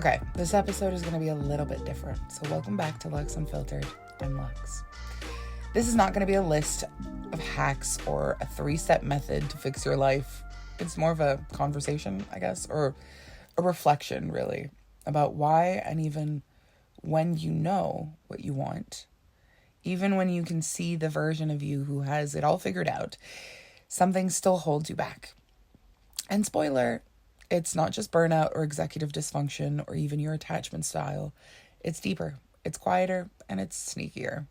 Okay, this episode is going to be a little bit different. So welcome back to Lux Unfiltered. I'm Lux. This is not going to be a list of hacks or a 3-step method to fix your life. It's more of a conversation, I guess, or a reflection, really, about why and even when you know what you want, even when you can see the version of you who has it all figured out, something still holds you back. And spoiler, it's not just burnout or executive dysfunction or even your attachment style. It's deeper, it's quieter, and it's sneakier.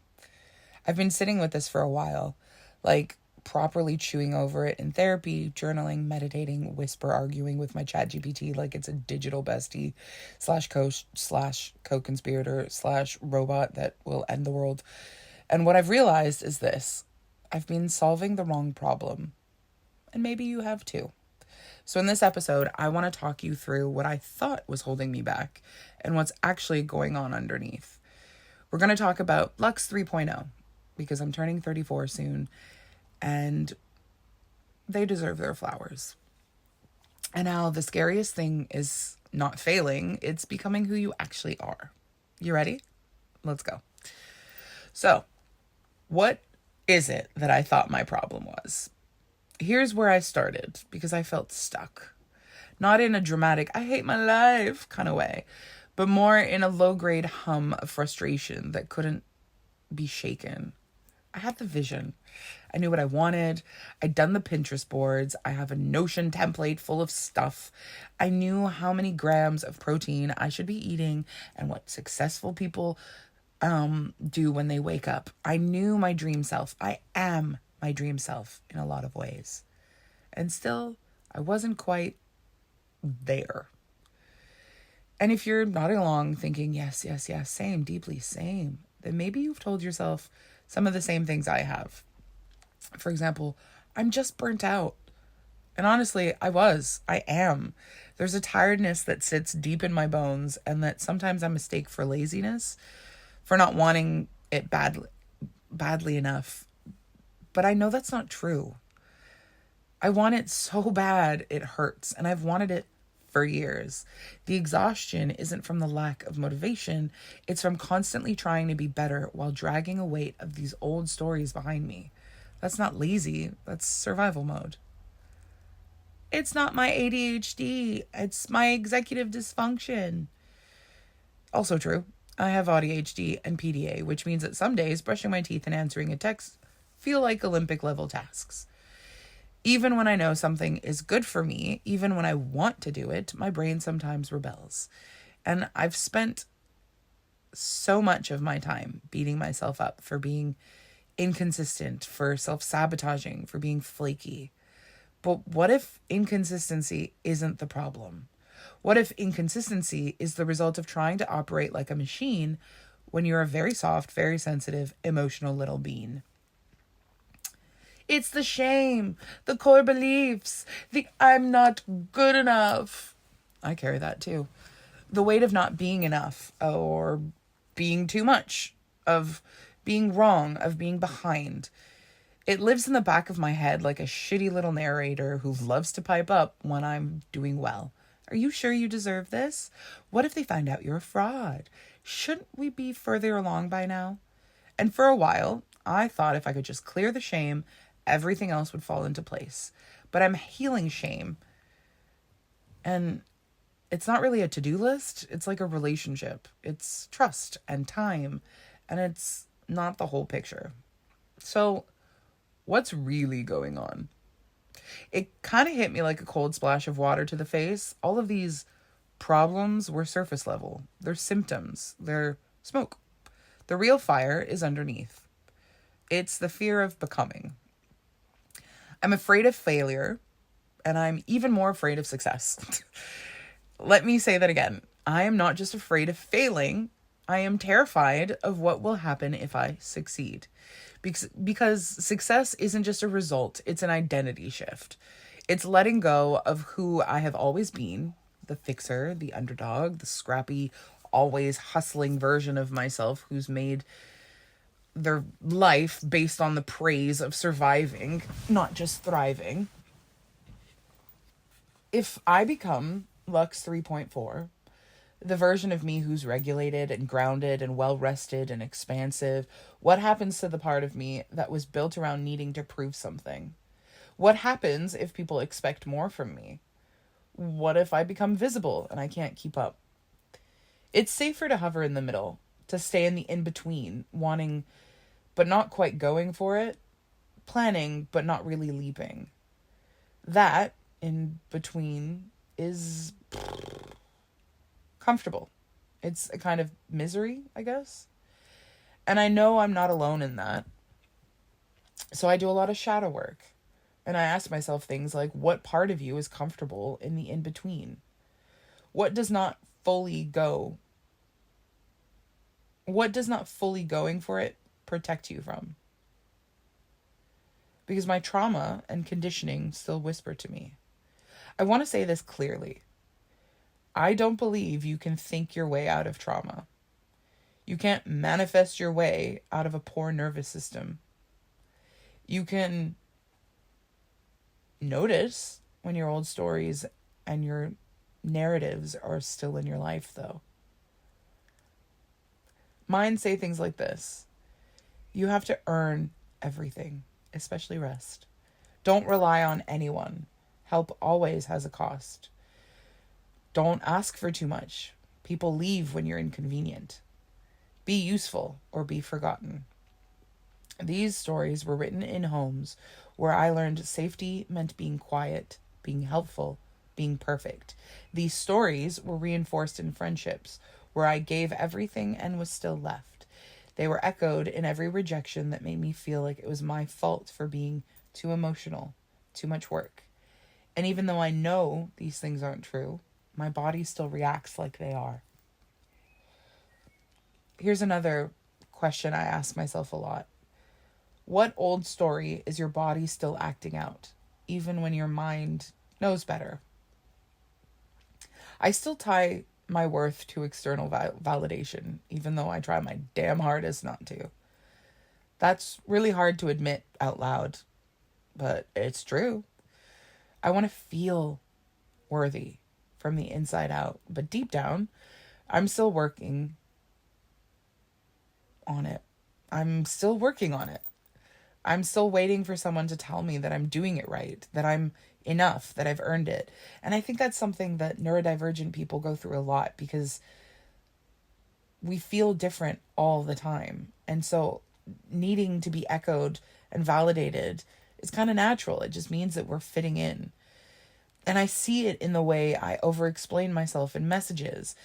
I've been sitting with this for a while, like properly chewing over it in therapy, journaling, meditating, whisper arguing with my ChatGPT like it's a digital bestie / coach / co-conspirator / robot that will end the world. And what I've realized is this: I've been solving the wrong problem. And maybe you have too. So in this episode, I want to talk you through what I thought was holding me back and what's actually going on underneath. We're going to talk about Lux 3.0 because I'm turning 34 soon and they deserve their flowers. And now the scariest thing is not failing, it's becoming who you actually are. You ready? Let's go. So, what is it that I thought my problem was? Here's where I started because I felt stuck. Not in a dramatic, I hate my life kind of way, but more in a low-grade hum of frustration that couldn't be shaken. I had the vision. I knew what I wanted. I'd done the Pinterest boards. I have a Notion template full of stuff. I knew how many grams of protein I should be eating and what successful people do when they wake up. I knew my dream self. I am my dream self in a lot of ways. And still, I wasn't quite there. And if you're nodding along thinking, yes, same, deeply same, then maybe you've told yourself some of the same things I have. For example, I'm just burnt out. And honestly, I am. There's a tiredness that sits deep in my bones and that sometimes I mistake for laziness, for not wanting it badly enough. But I know that's not true. I want it so bad it hurts, and I've wanted it for years. The exhaustion isn't from the lack of motivation, it's from constantly trying to be better while dragging a weight of these old stories behind me. That's not lazy, that's survival mode. It's not my ADHD, it's my executive dysfunction. Also true, I have ADHD and PDA, which means that some days brushing my teeth and answering a text feel like Olympic level tasks. Even when I know something is good for me, even when I want to do it, my brain sometimes rebels. And I've spent so much of my time beating myself up for being inconsistent, for self-sabotaging, for being flaky. But what if inconsistency isn't the problem? What if inconsistency is the result of trying to operate like a machine when you're a very soft, very sensitive, emotional little bean? It's the shame, the core beliefs, the I'm not good enough. I carry that too. The weight of not being enough or being too much, of being wrong, of being behind. It lives in the back of my head like a shitty little narrator who loves to pipe up when I'm doing well. Are you sure you deserve this? What if they find out you're a fraud? Shouldn't we be further along by now? And for a while, I thought if I could just clear the shame, everything else would fall into place. But I'm healing shame. And it's not really a to-do list. It's like a relationship. It's trust and time. And it's not the whole picture. So what's really going on? It kind of hit me like a cold splash of water to the face. All of these problems were surface level. They're symptoms. They're smoke. The real fire is underneath. It's the fear of becoming. I'm afraid of failure, and I'm even more afraid of success. Let me say that again. I am not just afraid of failing. I am terrified of what will happen if I succeed. Because success isn't just a result, it's an identity shift. It's letting go of who I have always been, the fixer, the underdog, the scrappy, always hustling version of myself who's made their life based on the praise of surviving, not just thriving. If I become Lux 3.4, The version of me who's regulated and grounded and well rested and expansive? What happens to the part of me that was built around needing to prove something? What happens if people expect more from me? What if I become visible and I can't keep up? It's safer to hover in the middle, to stay in the in between, wanting but not quite going for it, planning but not really leaping. That in between is comfortable. It's a kind of misery, I guess. And I know I'm not alone in that. So I do a lot of shadow work. And I ask myself things like, what part of you is comfortable in the in between? What does not fully go? What does not fully going for it protect you from? Because my trauma and conditioning still whisper to me. I want to say this clearly. I don't believe you can think your way out of trauma. You can't manifest your way out of a poor nervous system. You can notice when your old stories and your narratives are still in your life, though. Mine say things like this. You have to earn everything, especially rest. Don't rely on anyone. Help always has a cost. Don't ask for too much. People leave when you're inconvenient. Be useful or be forgotten. These stories were written in homes where I learned safety meant being quiet, being helpful, being perfect. These stories were reinforced in friendships where I gave everything and was still left. They were echoed in every rejection that made me feel like it was my fault for being too emotional, too much work. And even though I know these things aren't true, my body still reacts like they are. Here's another question I ask myself a lot. What old story is your body still acting out, even when your mind knows better? I still tie my worth to external validation, even though I try my damn hardest not to. That's really hard to admit out loud, but it's true. I want to feel worthy from the inside out, but deep down, I'm still working on it. I'm still working on it. I'm still waiting for someone to tell me that I'm doing it right, that I'm enough, that I've earned it. And I think that's something that neurodivergent people go through a lot because we feel different all the time. And so needing to be echoed and validated is kind of natural. It just means that we're fitting in. And I see it in the way I over-explain myself in messages.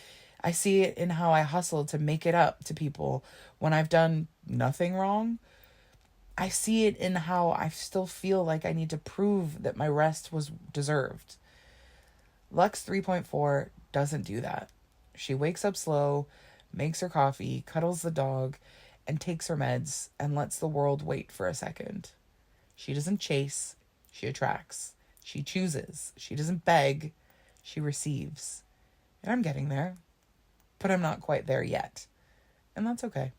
I see it in how I hustle to make it up to people when I've done nothing wrong. I see it in how I still feel like I need to prove that my rest was deserved. Lux 3.4 doesn't do that. She wakes up slow, makes her coffee, cuddles the dog, and takes her meds and lets the world wait for a second. She doesn't chase, she attracts. She chooses. She doesn't beg, she receives. And I'm getting there, but I'm not quite there yet. And that's okay.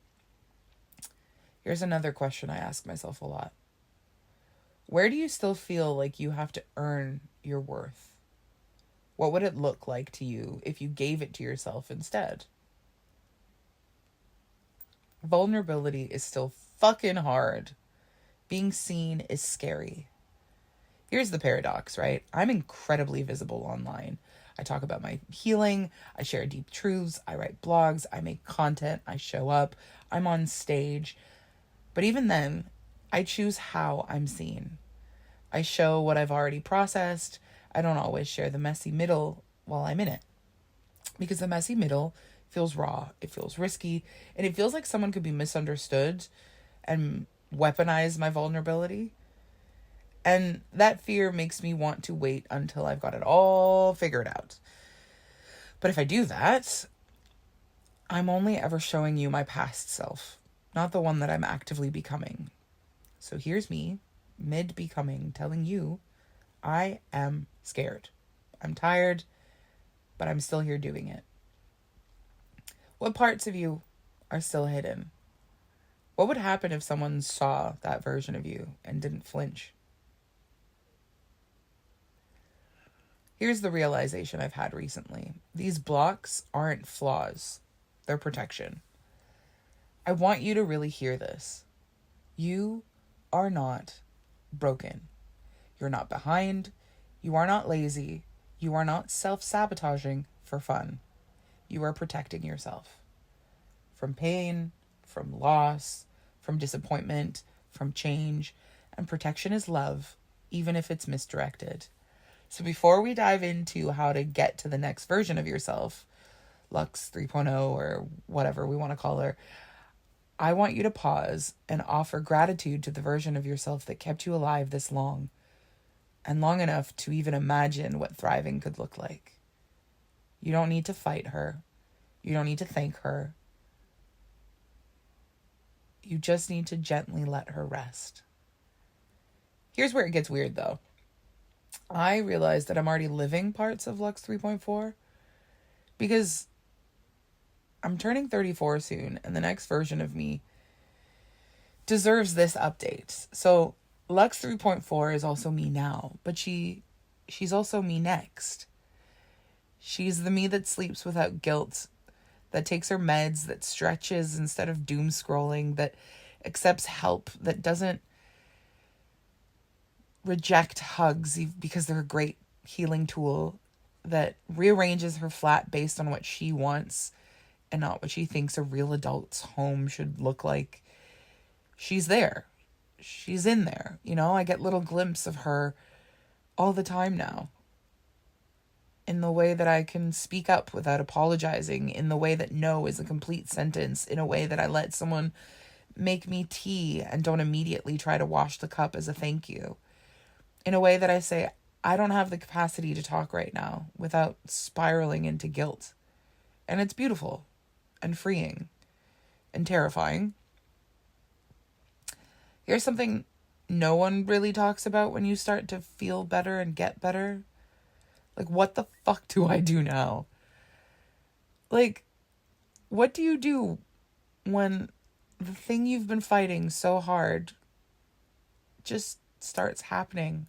Here's another question I ask myself a lot. Where do you still feel like you have to earn your worth? What would it look like to you if you gave it to yourself instead? Vulnerability is still fucking hard. Being seen is scary. Here's the paradox, right? I'm incredibly visible online. I talk about my healing. I share deep truths. I write blogs. I make content. I show up. I'm on stage. But even then, I choose how I'm seen. I show what I've already processed. I don't always share the messy middle while I'm in it. Because the messy middle feels raw. It feels risky. And it feels like someone could be misunderstood and weaponize my vulnerability. And that fear makes me want to wait until I've got it all figured out. But if I do that, I'm only ever showing you my past self, not the one that I'm actively becoming. So here's me, mid-becoming, telling you, I am scared. I'm tired, but I'm still here doing it. What parts of you are still hidden? What would happen if someone saw that version of you and didn't flinch? Here's the realization I've had recently. These blocks aren't flaws. They're protection. I want you to really hear this. You are not broken. You're not behind. You are not lazy. You are not self-sabotaging for fun. You are protecting yourself from pain, from loss, from disappointment, from change. And protection is love, even if it's misdirected. So before we dive into how to get to the next version of yourself, Lux 3.0 or whatever we want to call her, I want you to pause and offer gratitude to the version of yourself that kept you alive this long, and long enough to even imagine what thriving could look like. You don't need to fight her. You don't need to thank her. You just need to gently let her rest. Here's where it gets weird, though. I realized that I'm already living parts of Lux 3.4 because I'm turning 34 soon, and the next version of me deserves this update. So Lux 3.4 is also me now, but she's also me next. She's the me that sleeps without guilt, that takes her meds, that stretches instead of doom scrolling, that accepts help, that doesn't reject hugs because they're a great healing tool, that rearranges her flat based on what she wants and not what she thinks a real adult's home should look like. She's there. She's in there. I get little glimpses of her all the time now. In the way that I can speak up without apologizing, in the way that no is a complete sentence, in a way that I let someone make me tea and don't immediately try to wash the cup as a thank you. In a way that I say, I don't have the capacity to talk right now without spiraling into guilt. And it's beautiful and freeing and terrifying. Here's something no one really talks about when you start to feel better and get better. Like, what the fuck do I do now? Like, what do you do when the thing you've been fighting so hard just starts happening?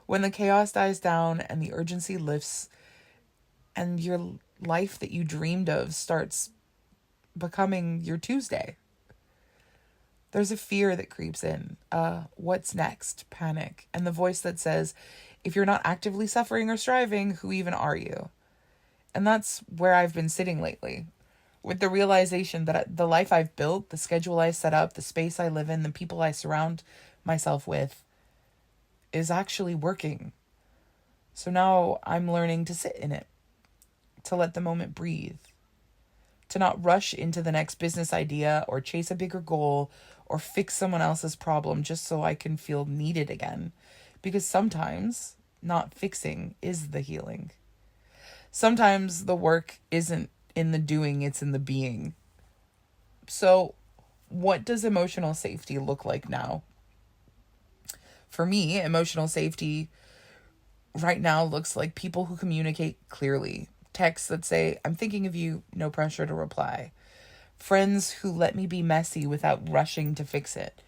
When the chaos dies down and the urgency lifts and your life that you dreamed of starts becoming your Tuesday. There's a fear that creeps in. What's next? Panic. And the voice that says, if you're not actively suffering or striving, who even are you? And that's where I've been sitting lately, with the realization that the life I've built, the schedule I set up, the space I live in, the people I surround myself with, is actually working. So now I'm learning to sit in it, to let the moment breathe, to not rush into the next business idea or chase a bigger goal or fix someone else's problem just so I can feel needed again. Because sometimes not fixing is the healing. Sometimes the work isn't in the doing, it's in the being. So what does emotional safety look like now? For me, emotional safety right now looks like people who communicate clearly. Texts that say, I'm thinking of you, no pressure to reply. Friends who let me be messy without rushing to fix it.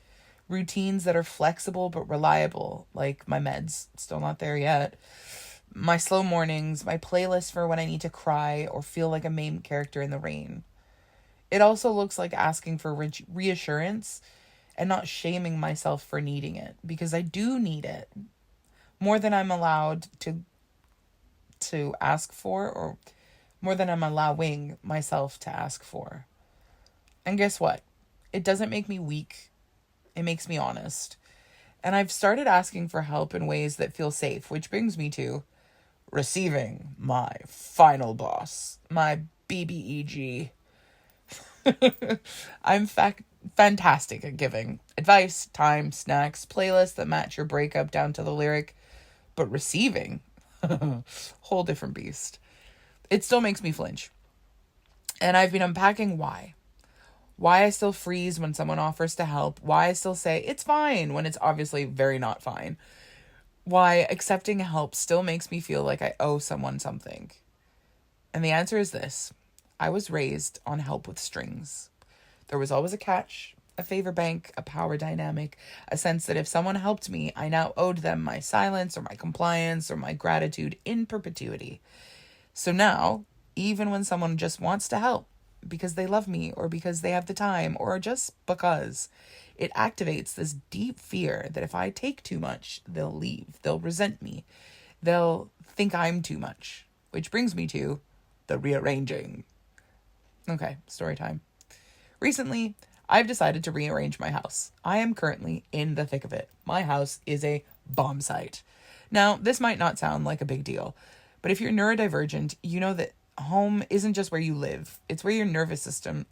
Routines that are flexible but reliable, like my meds, still not there yet. My slow mornings, my playlist for when I need to cry or feel like a main character in the rain. It also looks like asking for reassurance and not shaming myself for needing it, because I do need it more than I'm allowed to ask for, or more than I'm allowing myself to ask for. And guess what? It doesn't make me weak. It makes me honest. And I've started asking for help in ways that feel safe, which brings me to receiving my final boss, my BBEG. I'm fantastic at giving advice, time, snacks, playlists that match your breakup down to the lyric. But receiving, whole different beast. It still makes me flinch. And I've been unpacking why. Why I still freeze when someone offers to help. Why I still say, it's fine, when it's obviously very not fine. Why accepting help still makes me feel like I owe someone something. And the answer is this. I was raised on help with strings. There was always a catch, a favor bank, a power dynamic, a sense that if someone helped me, I now owed them my silence or my compliance or my gratitude in perpetuity. So now, even when someone just wants to help because they love me or because they have the time or just because, it activates this deep fear that if I take too much, they'll leave. They'll resent me. They'll think I'm too much. Which brings me to the rearranging. Okay, story time. Recently, I've decided to rearrange my house. I am currently in the thick of it. My house is a bomb site. Now, this might not sound like a big deal, but if you're neurodivergent, you know that home isn't just where you live. It's where your nervous system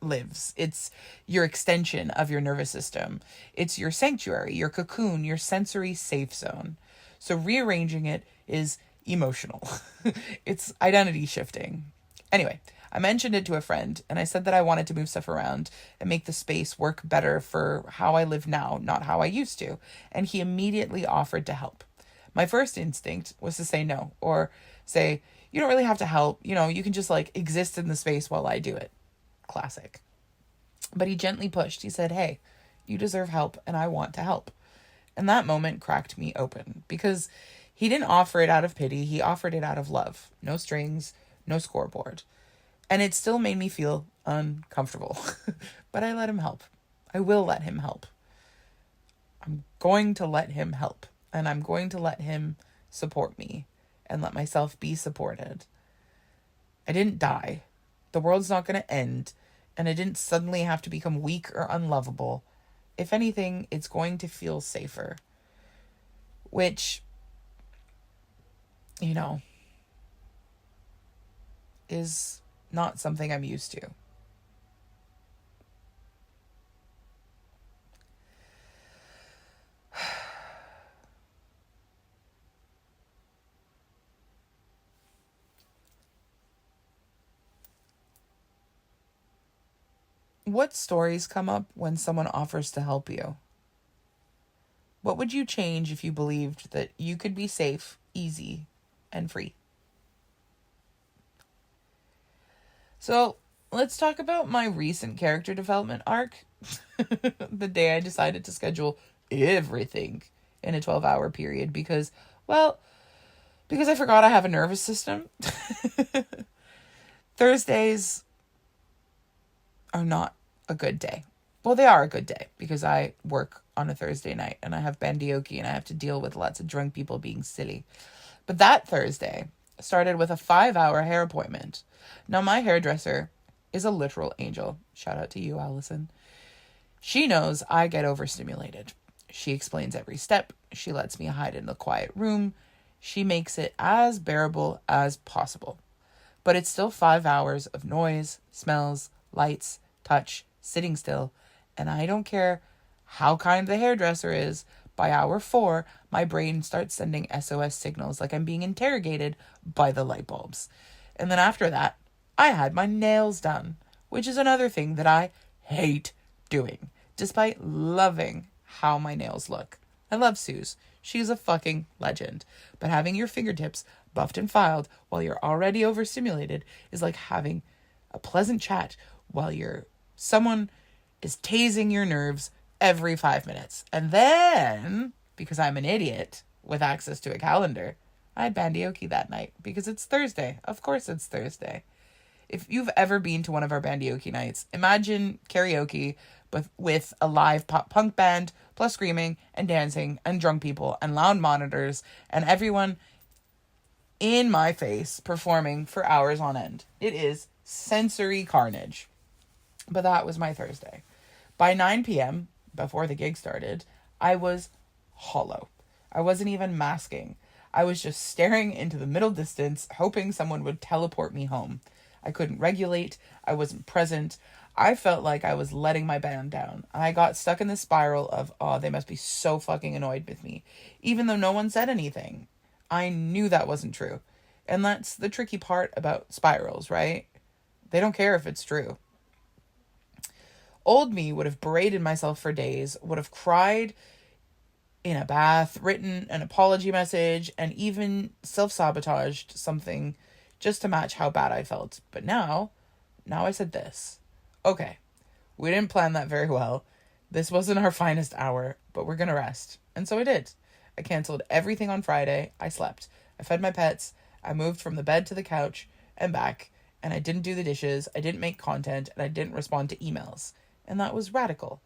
lives. It's your extension of your nervous system. It's your sanctuary, your cocoon, your sensory safe zone. So rearranging it is emotional. It's identity shifting. Anyway, I mentioned it to a friend and I said that I wanted to move stuff around and make the space work better for how I live now, not how I used to. And he immediately offered to help. My first instinct was to say no, or say, you don't really have to help. You can just exist in the space while I do it. Classic. But he gently pushed. He said, hey, you deserve help and I want to help. And that moment cracked me open because he didn't offer it out of pity. He offered it out of love. No strings, no scoreboard. And it still made me feel uncomfortable. But I let him help. I will let him help. I'm going to let him help. And I'm going to let him support me and let myself be supported. I didn't die. The world's not going to end. And I didn't suddenly have to become weak or unlovable. If anything, it's going to feel safer. Which, is not something I'm used to. What stories come up when someone offers to help you? What would you change if you believed that you could be safe, easy, and free? So let's talk about my recent character development arc. The day I decided to schedule everything in a 12-hour period because I forgot I have a nervous system. Thursdays are not a good day. Well, they are a good day because I work on a Thursday night and I have bandioki and I have to deal with lots of drunk people being silly. But that Thursday started with a 5-hour hair appointment. Now, my hairdresser is a literal angel. Shout out to you, Allison. She knows I get overstimulated. She explains every step. She lets me hide in a quiet room. She makes it as bearable as possible. But it's still 5 hours of noise, smells, lights, touch, sitting still, and I don't care how kind the hairdresser is. By hour 4, my brain starts sending SOS signals like I'm being interrogated by the light bulbs. And then after that, I had my nails done, which is another thing that I hate doing, despite loving how my nails look. I love Suze. She's a fucking legend. But having your fingertips buffed and filed while you're already overstimulated is like having a pleasant chat while someone is tasing your nerves every 5 minutes. And then, because I'm an idiot with access to a calendar, I had bandioki that night because it's Thursday. Of course it's Thursday. If you've ever been to one of our bandioki nights, imagine karaoke but with a live pop punk band, plus screaming and dancing and drunk people and loud monitors and everyone in my face performing for hours on end. It is sensory carnage. But that was my Thursday. By 9 p.m., before the gig started, I was hollow. I wasn't even masking. I was just staring into the middle distance, hoping someone would teleport me home. I couldn't regulate. I wasn't present. I felt like I was letting my band down. I got stuck in this spiral of, they must be so fucking annoyed with me. Even though no one said anything. I knew that wasn't true. And that's the tricky part about spirals, right? They don't care if it's true. Old me would have berated myself for days, would have cried in a bath, written an apology message, and even self-sabotaged something just to match how bad I felt. But now I said this. Okay, We didn't plan that very well. This wasn't our finest hour, but we're going to rest. And so I did. I canceled everything on Friday. I slept. I fed my pets. I moved from the bed to the couch and back. And I didn't do the dishes. I didn't make content. And I didn't respond to emails. And that was radical.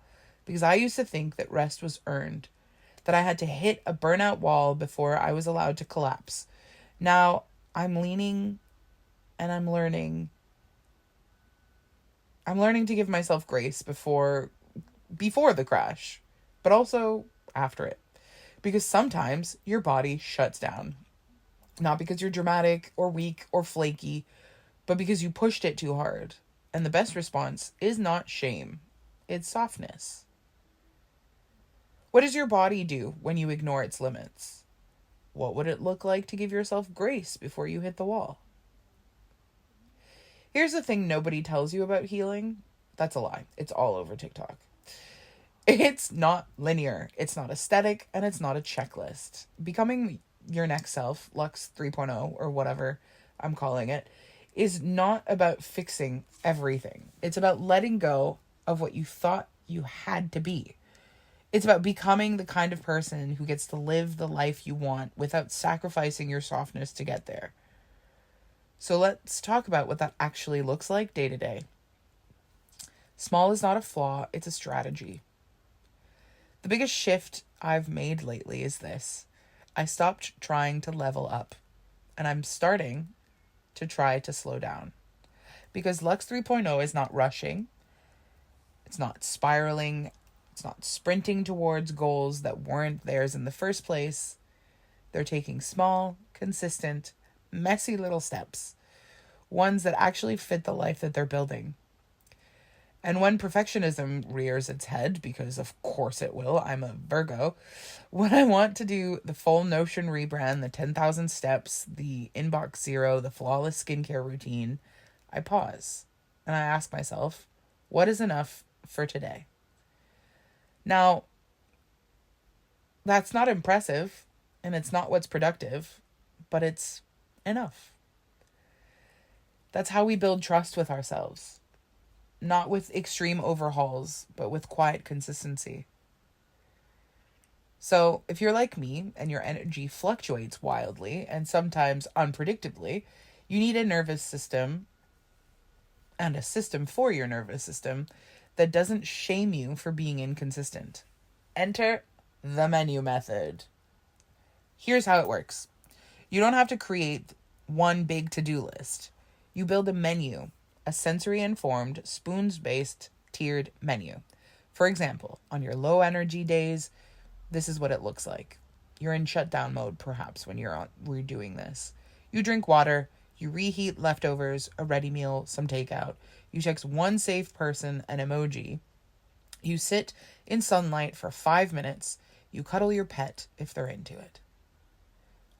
Because I used to think that rest was earned. That I had to hit a burnout wall before I was allowed to collapse. Now I'm leaning and I'm learning. I'm learning to give myself grace before the crash, but also after it. Because sometimes your body shuts down. Not because you're dramatic or weak or flaky, but because you pushed it too hard. And the best response is not shame, it's softness. What does your body do when you ignore its limits? What would it look like to give yourself grace before you hit the wall? Here's the thing nobody tells you about healing. That's a lie. It's all over TikTok. It's not linear. It's not aesthetic, and it's not a checklist. Becoming your next self, Lux 3.0, or whatever I'm calling it, is not about fixing everything. It's about letting go of what you thought you had to be. It's about becoming the kind of person who gets to live the life you want without sacrificing your softness to get there. So let's talk about what that actually looks like day to day. Small is not a flaw, it's a strategy. The biggest shift I've made lately is this. I stopped trying to level up, and I'm starting to try to slow down. Because Lux 3.0 is not rushing, it's not spiraling, it's not sprinting towards goals that weren't theirs in the first place. They're taking small, consistent, messy little steps, ones that actually fit the life that they're building. And when perfectionism rears its head, because of course it will, I'm a Virgo, when I want to do the full Notion rebrand, the 10,000 steps, the inbox zero, the flawless skincare routine, I pause and I ask myself, what is enough for today? Now, that's not impressive and it's not what's productive, but it's enough. That's how we build trust with ourselves. Not with extreme overhauls, but with quiet consistency. So if you're like me and your energy fluctuates wildly and sometimes unpredictably, you need a nervous system and a system for your nervous system that doesn't shame you for being inconsistent. Enter the menu method. Here's how it works. You don't have to create one big to-do list. You build a menu. A sensory-informed, spoons-based, tiered menu. For example, on your low-energy days, this is what it looks like. You're in shutdown mode, perhaps, when we're doing this. You drink water, you reheat leftovers, a ready meal, some takeout. You text one safe person, an emoji. You sit in sunlight for 5 minutes. You cuddle your pet if they're into it.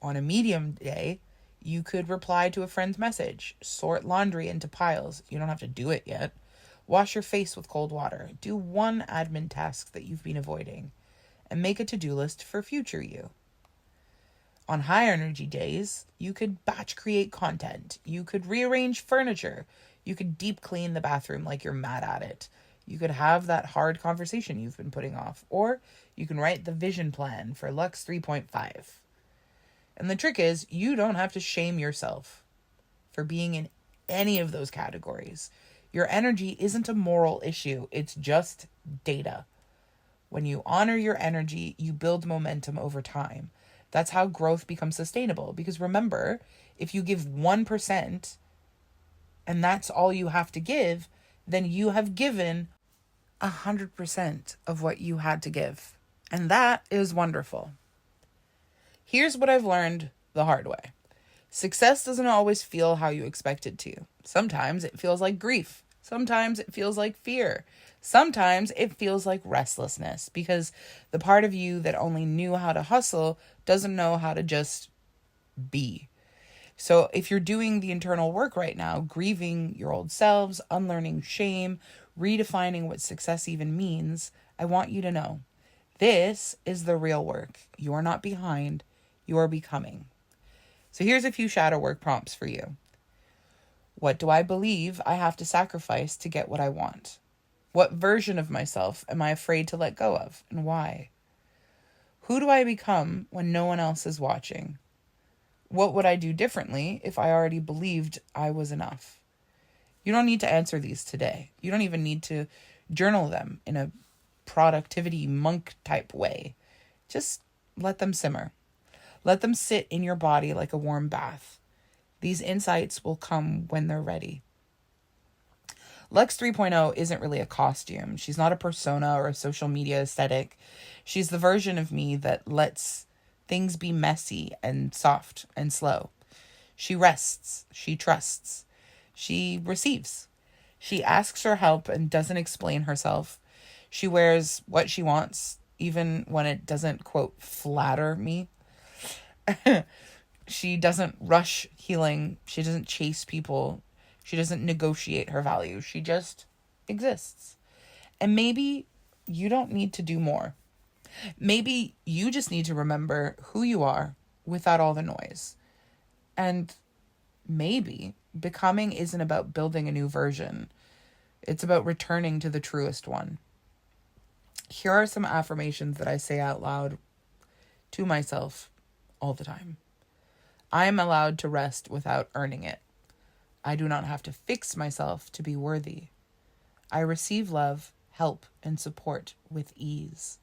On a medium day, you could reply to a friend's message, sort laundry into piles. You don't have to do it yet. Wash your face with cold water. Do one admin task that you've been avoiding. And make a to-do list for future you. On high energy days, you could batch create content. You could rearrange furniture. You could deep clean the bathroom like you're mad at it. You could have that hard conversation you've been putting off. Or you can write the vision plan for Lux 3.5. And the trick is, you don't have to shame yourself for being in any of those categories. Your energy isn't a moral issue. It's just data. When you honor your energy, you build momentum over time. That's how growth becomes sustainable. Because remember, if you give 1% and that's all you have to give, then you have given 100% of what you had to give. And that is wonderful. Here's what I've learned the hard way. Success doesn't always feel how you expect it to. Sometimes it feels like grief. Sometimes it feels like fear. Sometimes it feels like restlessness because the part of you that only knew how to hustle doesn't know how to just be. So if you're doing the internal work right now, grieving your old selves, unlearning shame, redefining what success even means, I want you to know this is the real work. You are not behind. You are becoming. So here's a few shadow work prompts for you. What do I believe I have to sacrifice to get what I want? What version of myself am I afraid to let go of, and why? Who do I become when no one else is watching? What would I do differently if I already believed I was enough? You don't need to answer these today. You don't even need to journal them in a productivity monk type way. Just let them simmer. Let them sit in your body like a warm bath. These insights will come when they're ready. Lux 3.0 isn't really a costume. She's not a persona or a social media aesthetic. She's the version of me that lets things be messy and soft and slow. She rests. She trusts. She receives. She asks for help and doesn't explain herself. She wears what she wants, even when it doesn't, quote, flatter me. She doesn't rush healing. She doesn't chase people. She doesn't negotiate her value. She just exists. And maybe you don't need to do more. Maybe you just need to remember who you are without all the noise. And maybe becoming isn't about building a new version. It's about returning to the truest one. Here are some affirmations that I say out loud to myself all the time. I am allowed to rest without earning it. I do not have to fix myself to be worthy. I receive love, help, and support with ease.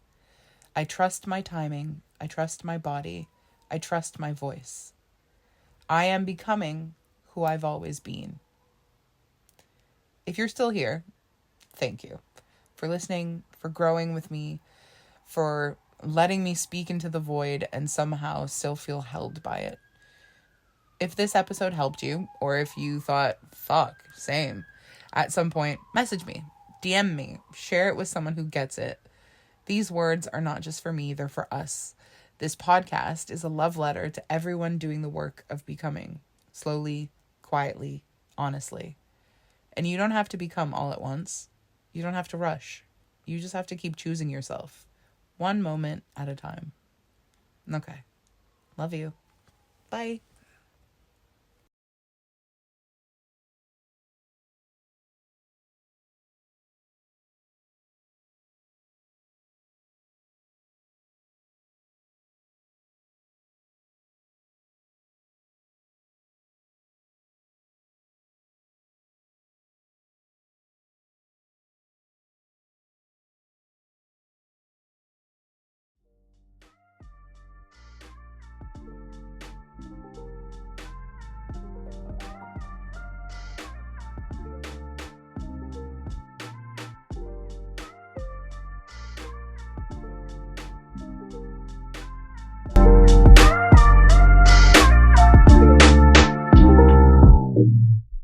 I trust my timing. I trust my body. I trust my voice. I am becoming who I've always been. If you're still here, thank you for listening, for growing with me, for letting me speak into the void and somehow still feel held by it. If this episode helped you, or if you thought, fuck, same, at some point, message me, DM me, share it with someone who gets it. These words are not just for me, they're for us. This podcast is a love letter to everyone doing the work of becoming, slowly, quietly, honestly. And you don't have to become all at once. You don't have to rush. You just have to keep choosing yourself, one moment at a time. Okay. Love you. Bye.